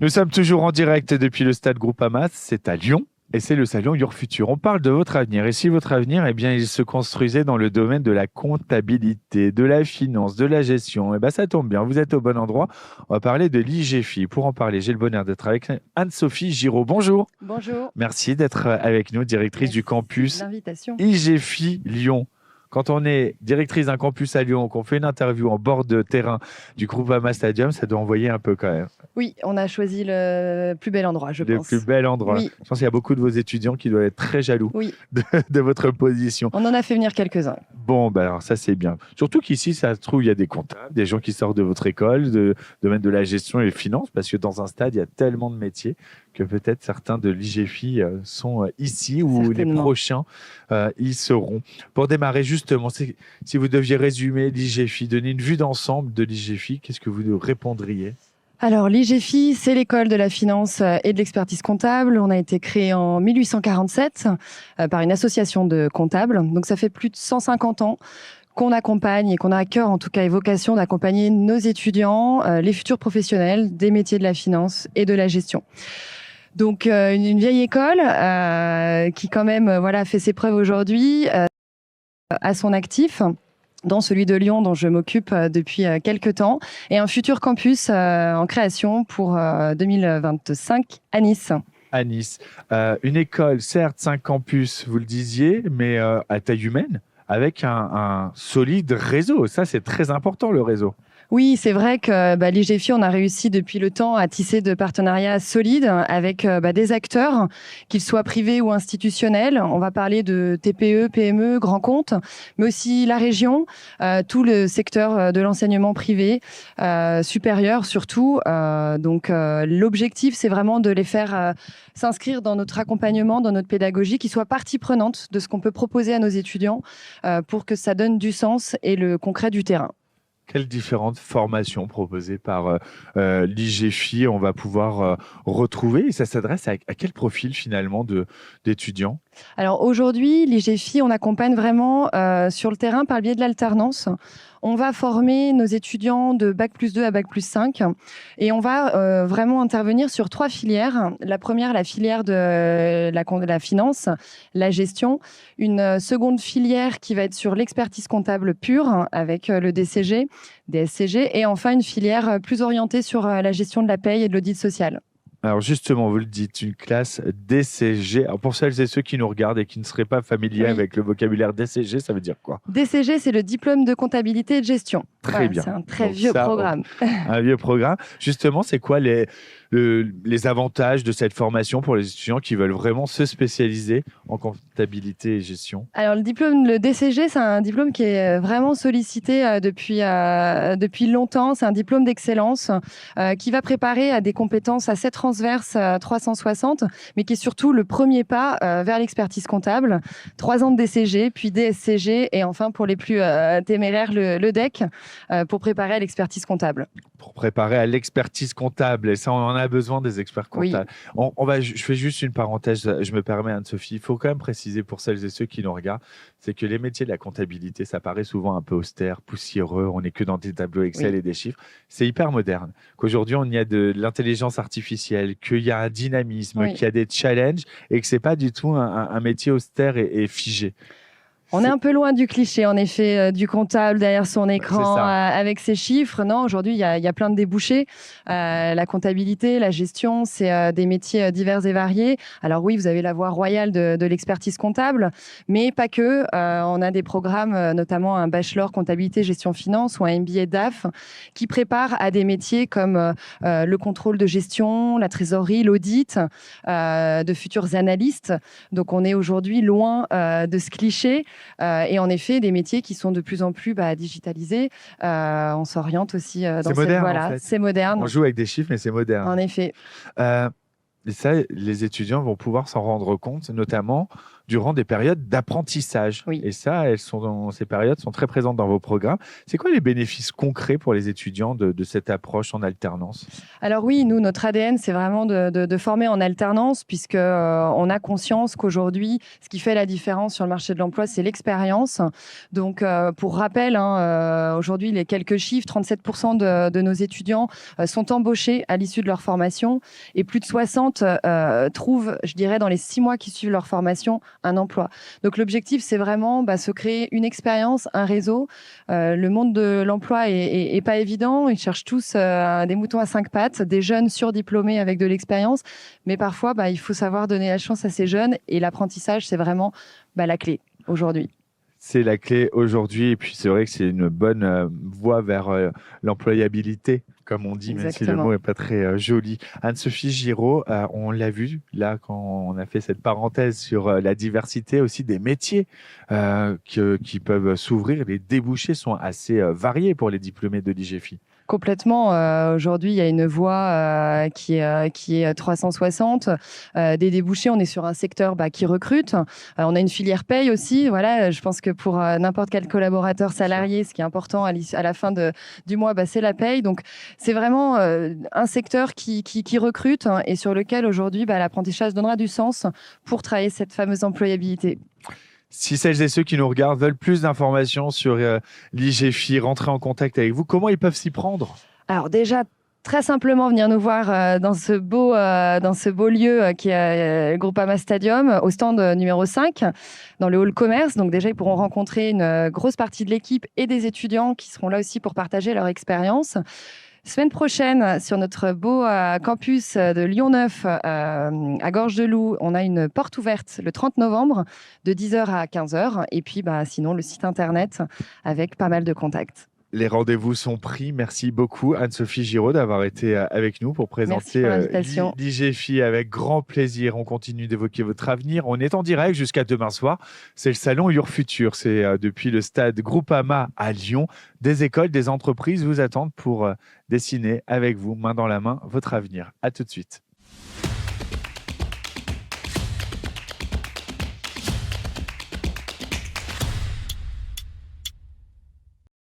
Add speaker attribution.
Speaker 1: Nous sommes toujours en direct depuis le stade Groupama, c'est à Lyon. Et c'est le salon Your Future. On parle de votre avenir. Et si votre avenir, eh bien, il se construisait dans le domaine de la comptabilité, de la finance, de la gestion, eh bien, ça tombe bien. Vous êtes au bon endroit. On va parler de l'IGFI. Pour en parler, j'ai le bonheur d'être avec Anne-Sophie Giraud. Bonjour.
Speaker 2: Bonjour.
Speaker 1: Merci d'être avec nous, directrice du campus
Speaker 2: L'invitation.
Speaker 1: IGFI Lyon. Quand on est directrice d'un campus à Lyon, qu'on fait une interview en bord de terrain du Groupama Stadium, ça doit envoyer un peu quand même.
Speaker 2: Oui, on a choisi le plus bel endroit, je pense.
Speaker 1: Le plus bel endroit.
Speaker 2: Oui.
Speaker 1: Je pense qu'il y a beaucoup de vos étudiants qui doivent être très jaloux de votre position.
Speaker 2: On en a fait venir quelques-uns.
Speaker 1: Bon, ben alors ça c'est bien. Surtout qu'ici, ça se trouve, il y a des comptables, des gens qui sortent de votre école, de domaine de la gestion et des finances, parce que dans un stade, il y a tellement de métiers que peut-être certains de l'IGFI sont ici ou les prochains y seront. Pour démarrer justement, si vous deviez résumer l'IGFI, donner une vue d'ensemble de l'IGFI, qu'est-ce que vous nous répondriez ?
Speaker 2: Alors, l'IGFI, c'est l'école de la finance et de l'expertise comptable. On a été créé en 1847 par une association de comptables. Donc, ça fait plus de 150 ans qu'on accompagne et qu'on a à cœur, en tout cas, et vocation d'accompagner nos étudiants, les futurs professionnels des métiers de la finance et de la gestion. Donc, une vieille école qui, quand même, fait ses preuves aujourd'hui à son actif, dans celui de Lyon dont je m'occupe depuis quelques temps, et un futur campus en création pour 2025 à Nice.
Speaker 1: À Nice. Une école, certes, 5 campus, vous le disiez, mais à taille humaine, avec un solide réseau. Ça, c'est très important, le réseau.
Speaker 2: Oui, c'est vrai que l'IGFI, on a réussi depuis le temps à tisser de partenariats solides avec des acteurs, qu'ils soient privés ou institutionnels. On va parler de TPE, PME, grands comptes, mais aussi la région, tout le secteur de l'enseignement privé, supérieur surtout. Donc l'objectif, c'est vraiment de les faire s'inscrire dans notre accompagnement, dans notre pédagogie, qu'ils soient partie prenante de ce qu'on peut proposer à nos étudiants pour que ça donne du sens et le concret du terrain.
Speaker 1: Quelles différentes formations proposées par l'IGFI on va pouvoir retrouver, et ça s'adresse à quel profil finalement d'étudiants?
Speaker 2: Alors aujourd'hui, l'IGFI, on accompagne vraiment sur le terrain par le biais de l'alternance. On va former nos étudiants de Bac+2 à Bac+5 et on va vraiment intervenir sur 3 filières. La première, la filière de la finance, la gestion. Une seconde filière qui va être sur l'expertise comptable pure avec le DCG, DSCG. Et enfin, une filière plus orientée sur la gestion de la paye et de l'audit social.
Speaker 1: Alors justement, vous le dites, une classe DCG. Alors pour celles et ceux qui nous regardent et qui ne seraient pas familiers avec le vocabulaire DCG, ça veut dire quoi?
Speaker 2: DCG, c'est le diplôme de comptabilité et de gestion.
Speaker 1: Très bien.
Speaker 2: C'est un très vieux programme.
Speaker 1: Un vieux programme. Justement, c'est quoi les avantages de cette formation pour les étudiants qui veulent vraiment se spécialiser en comptabilité et gestion?
Speaker 2: Alors le DCG, c'est un diplôme qui est vraiment sollicité depuis longtemps. C'est un diplôme d'excellence qui va préparer à des compétences assez transverses 360, mais qui est surtout le premier pas vers l'expertise comptable. 3 ans de DCG, puis DSCG, et enfin pour les plus téméraires, le DEC, pour préparer à l'expertise comptable.
Speaker 1: Pour préparer à l'expertise comptable, et ça, on en a besoin des experts comptables. Oui. Je fais juste une parenthèse, je me permets, Anne-Sophie. Il faut quand même préciser pour celles et ceux qui nous regardent, c'est que les métiers de la comptabilité, ça paraît souvent un peu austère, poussiéreux, on n'est que dans des tableaux Excel et des chiffres. C'est hyper moderne. Qu'aujourd'hui, on y a de l'intelligence artificielle, qu'il y a un dynamisme, qu'il y a des challenges, et que ce n'est pas du tout un métier austère et figé.
Speaker 2: On est un peu loin du cliché, en effet, du comptable derrière son écran avec ses chiffres. Non, aujourd'hui, il y a plein de débouchés. La comptabilité, la gestion, c'est des métiers divers et variés. Alors oui, vous avez la voie royale de l'expertise comptable, mais pas que. On a des programmes, notamment un bachelor comptabilité, gestion, finance ou un MBA DAF qui prépare à des métiers comme le contrôle de gestion, la trésorerie, l'audit, de futurs analystes. Donc on est aujourd'hui loin de ce cliché. Et en effet, des métiers qui sont de plus en plus digitalisés. On s'oriente aussi dans cette voie-là. En fait. C'est moderne.
Speaker 1: On joue avec des chiffres, mais c'est moderne.
Speaker 2: En effet.
Speaker 1: Et ça, les étudiants vont pouvoir s'en rendre compte, notamment durant des périodes d'apprentissage.
Speaker 2: Oui.
Speaker 1: Et ça, ces périodes sont très présentes dans vos programmes. C'est quoi les bénéfices concrets pour les étudiants de cette approche en alternance?
Speaker 2: Alors oui, nous, notre ADN, c'est vraiment de former en alternance, puisque on a conscience qu'aujourd'hui, ce qui fait la différence sur le marché de l'emploi, c'est l'expérience. Donc, pour rappel, aujourd'hui, les quelques chiffres, 37% de nos étudiants sont embauchés à l'issue de leur formation, et plus de 60 trouvent, je dirais, dans les 6 mois qui suivent leur formation, un emploi. Donc, l'objectif, c'est vraiment se créer une expérience, un réseau. Le monde de l'emploi est pas évident. Ils cherchent tous des moutons à 5 pattes, des jeunes surdiplômés avec de l'expérience. Mais parfois, il faut savoir donner la chance à ces jeunes. Et l'apprentissage, c'est vraiment la clé aujourd'hui.
Speaker 1: C'est la clé aujourd'hui. Et puis, c'est vrai que c'est une bonne voie vers l'employabilité, comme on dit, même si le mot n'est pas très joli. Anne-Sophie Giraud, on l'a vu là quand on a fait cette parenthèse sur la diversité aussi des métiers qui peuvent s'ouvrir. Les débouchés sont assez variés pour les diplômés de l'IGFI.
Speaker 2: Complètement. Aujourd'hui, il y a une voie qui est 360. Des débouchés, on est sur un secteur qui recrute. On a une filière paye aussi. Voilà, je pense que pour n'importe quel collaborateur salarié, ce qui est important à la fin du mois, c'est la paye. Donc, c'est vraiment un secteur qui recrute et sur lequel aujourd'hui, l'apprentissage donnera du sens pour travailler cette fameuse employabilité.
Speaker 1: Si celles et ceux qui nous regardent veulent plus d'informations sur l'IGFI, rentrer en contact avec vous, comment ils peuvent s'y prendre?
Speaker 2: Alors déjà, très simplement, venir nous voir dans ce beau lieu qui est le Groupama Stadium, au stand numéro 5, dans le hall commerce. Donc déjà, ils pourront rencontrer une grosse partie de l'équipe et des étudiants qui seront là aussi pour partager leur expérience. Semaine prochaine, sur notre beau campus de Lyon 9 à Gorge-de-Loup, on a une porte ouverte le 30 novembre de 10h à 15h. Et puis, sinon, le site internet avec pas mal de contacts.
Speaker 1: Les rendez-vous sont pris. Merci beaucoup, Anne-Sophie Giraud, d'avoir été avec nous pour présenter l'IGFI avec grand plaisir. On continue d'évoquer votre avenir. On est en direct jusqu'à demain soir. C'est le salon Your Future. C'est depuis le stade Groupama à Lyon. Des écoles, des entreprises vous attendent pour dessiner avec vous, main dans la main, votre avenir. À tout de suite.